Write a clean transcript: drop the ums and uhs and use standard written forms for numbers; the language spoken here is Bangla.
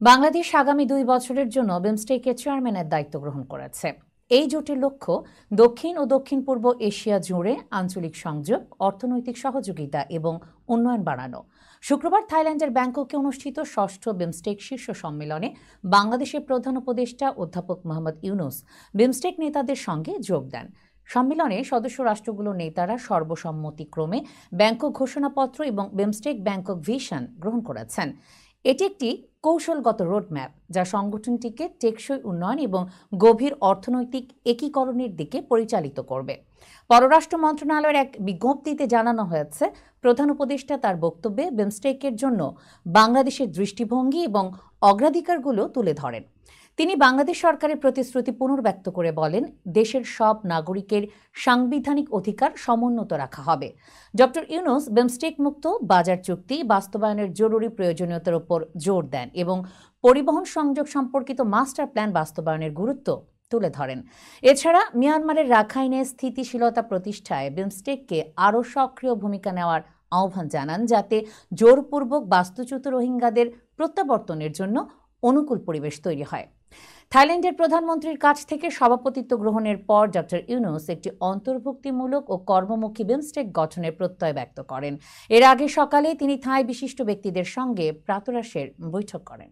বাংলাদেশ আগামী ২ বছরের জন্য বিমস্টেকের চেয়ারম্যানের দায়িত্ব গ্রহণ করেছে। এই জোটের লক্ষ্য দক্ষিণ ও দক্ষিণ পূর্ব এশিয়া জুড়ে আঞ্চলিক সংযোগ, অর্থনৈতিক সহযোগিতা এবং উন্নয়ন বাড়ানো। শুক্রবার থাইল্যান্ডের ব্যাংককে অনুষ্ঠিত ষষ্ঠ বিমস্টেক শীর্ষ সম্মেলনে বাংলাদেশের প্রধান উপদেষ্টা অধ্যাপক মোহাম্মদ ইউনূস বিমস্টেক নেতাদের সঙ্গে যোগ দেন। সম্মেলনে সদস্য রাষ্ট্রগুলোর নেতারা সর্বসম্মতিক্রমে ব্যাংকক ঘোষণাপত্র এবং বিমস্টেক ব্যাংকক ভিশন গ্রহণ করেছেন। এটি একটি কৌশলগত রোডম্যাপ যা সংগঠনটিকে টেকসই উন্নয়ন এবং গভীর অর্থনৈতিক একীকরণের দিকে পরিচালিত করবে। পররাষ্ট্র মন্ত্রণালয়ের এক বিজ্ঞপ্তিতে জানানো হয়েছে, প্রধান উপদেষ্টা তার বক্তব্যে বিমস্টেকের জন্য বাংলাদেশের দৃষ্টিভঙ্গি এবং অগ্রাধিকারগুলো তুলে ধরেন। তিনি বাংলাদেশ সরকারের প্রতিশ্রুতি পুনর্ব্যক্ত করে বলেন, দেশের সব নাগরিকের সাংবিধানিক অধিকার সমুন্নত রাখা হবে। ডক্টর ইউনূস বিমস্টেক মুক্ত বাজার চুক্তি বাস্তবায়নের জরুরি প্রয়োজনীয়তার উপর জোর দেন এবং পরিবহন সংযোগ সম্পর্কিত মাস্টার প্ল্যান বাস্তবায়নের গুরুত্ব তুলে ধরেন। এছাড়া মিয়ানমারের রাখাইনে স্থিতিশীলতা প্রতিষ্ঠায় বিমস্টেককে আরও সক্রিয় ভূমিকা নেওয়ার আহ্বান জানান, যাতে জোরপূর্বক বাস্তুচ্যুত রোহিঙ্গাদের প্রত্যাবর্তনের জন্য অনুকূল পরিবেশ তৈরি হয়। থাইল্যান্ডের প্রধানমন্ত্রীর কাছ থেকে সভাপতিত্ব গ্রহণের পর ডক্টর ইউনূস একটি অন্তর্ভুক্তিমূলক ও কর্মমুখী বিমস্টেক গঠনের প্রত্যয় ব্যক্ত করেন। এর আগে সকালে তিনি থাই বিশিষ্ট ব্যক্তিদের সঙ্গে প্রাতরাশের বৈঠক করেন।